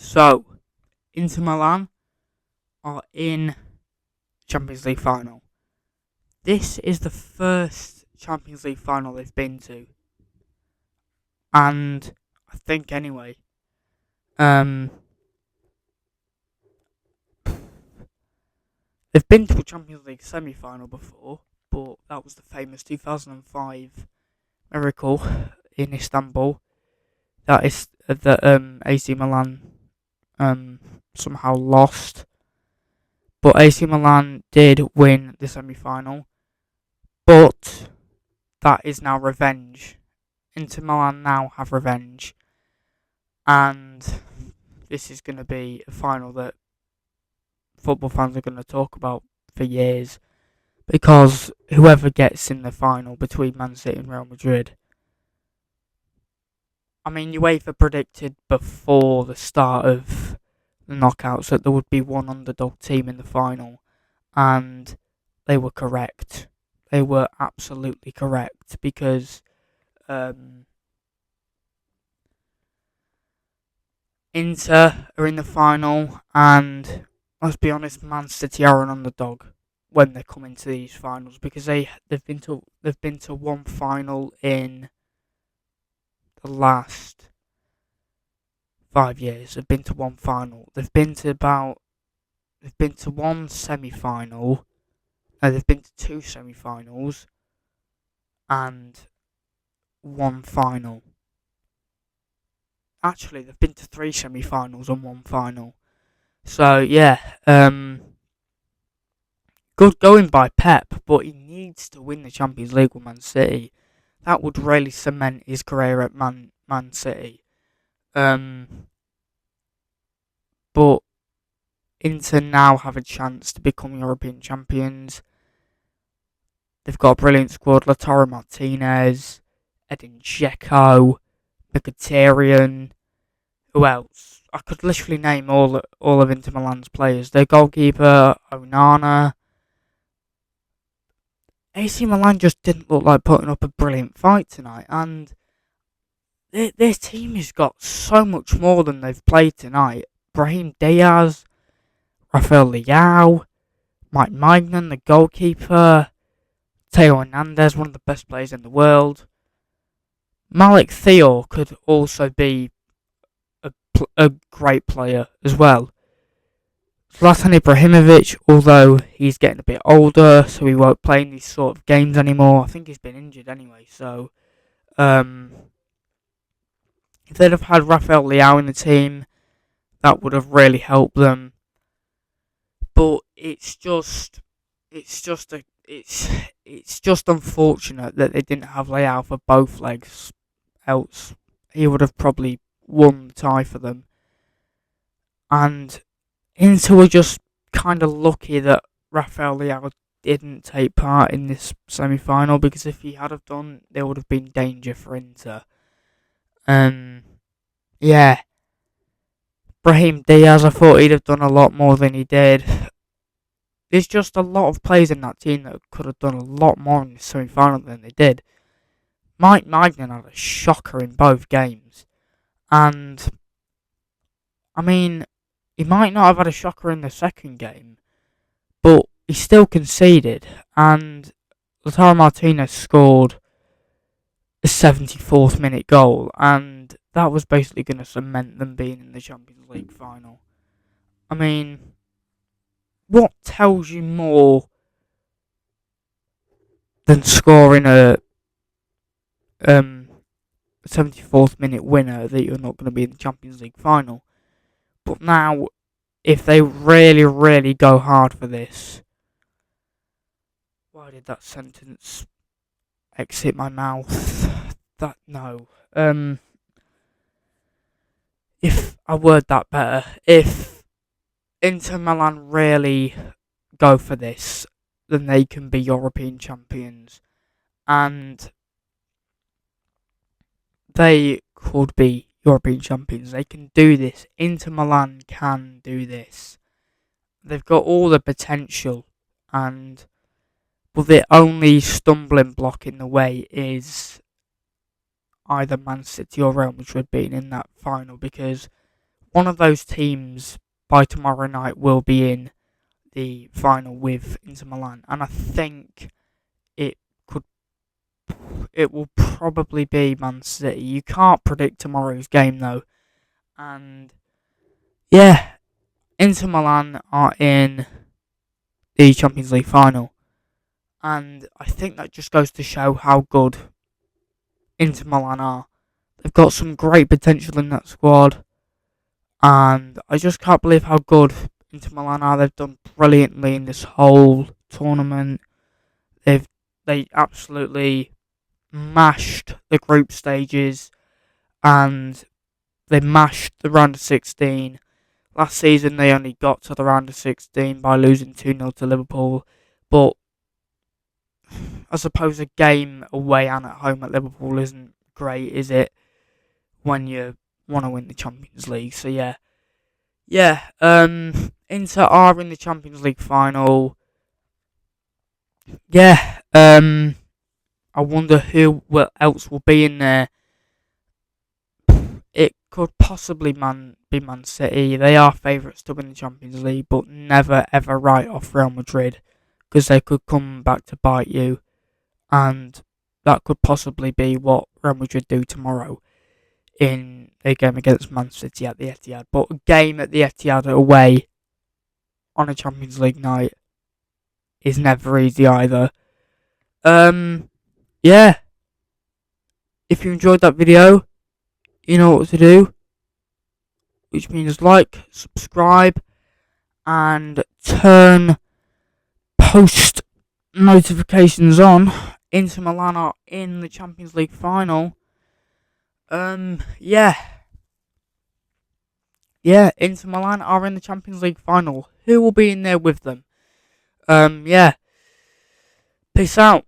So, Inter Milan are in Champions League final. This is the first Champions League final they've been to, and I think anyway, um, they've been to a Champions League semi-final before, but that was the famous 2005 miracle in Istanbul. That is that AC Milan somehow lost, but AC Milan did win the semi-final. But that is now revenge. Inter Milan now have revenge, and this is going to be a final that football fans are going to talk about for years, because whoever gets in the final between Man City and Real Madrid, I mean, UEFA predicted before the start of the knockouts that there would be one underdog team in the final, and they were correct. They were absolutely correct, because Inter are in the final, and let's be honest, Man City are an underdog when they come into these finals, because they've been to one final in the last 5 years. They've been to one final. They've been to one semi-final. No, they've been to two semi-finals and one final. Actually, they've been to three semi-finals and one final. So yeah, good going by Pep, but he needs to win the Champions League with Man City. That would really cement his career at Man City. But Inter now have a chance to become European champions. They've got a brilliant squad: Lautaro Martinez, Edin Dzeko, Mkhitaryan. Who else? I could literally name all of Inter Milan's players. Their goalkeeper, Onana. AC Milan just didn't look like putting up a brilliant fight tonight, and their team has got so much more than they've played tonight. Brahim Diaz, Rafael Leao, Mike Maignan, the goalkeeper, Theo Hernandez, one of the best players in the world. Malik Thiaw could also be a great player as well. Zlatan Ibrahimovic, although he's getting a bit older, so he won't play in these sort of games anymore. I think he's been injured anyway, so if they'd have had Rafael Leao in the team, that would have really helped them. But it's just unfortunate that they didn't have Leao for both legs. Else, he would have probably won the tie for them. And Inter were just kind of lucky that Rafael Leao didn't take part in this semi-final, because if he had have done, there would have been danger for Inter. Yeah. Brahim Diaz, I thought he'd have done a lot more than he did. There's just a lot of players in that team that could have done a lot more in the semi-final than they did. Mike Maignan had a shocker in both games. And, I mean, he might not have had a shocker in the second game, but he still conceded. And Lautaro Martinez scored a 74th minute goal, and that was basically going to cement them being in the Champions League final. I mean, what tells you more than scoring a 74th minute winner that you're not going to be in the Champions League final? But now, if they really, really go hard for this... Why did that sentence exit my mouth? If I word that better, if Inter Milan really go for this, then they can be European champions. And they could be European champions. They can do this. Inter Milan can do this. They've got all the potential, but the only stumbling block in the way is either Man City or Real Madrid being in that final, because one of those teams by tomorrow night will be in the final with Inter Milan, and I think it could, it will probably be Man City. You can't predict tomorrow's game though, and yeah, Inter Milan are in the Champions League final, and I think that just goes to show how good Inter Milan are. They've got some great potential in that squad, and I just can't believe how good Inter Milan are. They've done brilliantly in this whole tournament. They absolutely mashed the group stages, and they mashed the round of 16. Last season they only got to the round of 16 by losing 2-0 to Liverpool, but I suppose a game away and at home at Liverpool isn't great, is it, when you want to win the Champions League? So yeah. Inter are in the Champions League final. Yeah, I wonder who else will be in there. It could possibly be Man City. They are favourites to win the Champions League, but never ever write off Real Madrid, because they could come back to bite you, and that could possibly be what Real Madrid do tomorrow in a game against Man City at the Etihad. But a game at the Etihad away on a Champions League night is never easy either. Yeah. If you enjoyed that video, you know what to do, which means like, subscribe, and turn post notifications on. Inter Milan are in the Champions League final. Yeah, Inter Milan are in the Champions League final. Who will be in there with them? Yeah. Peace out.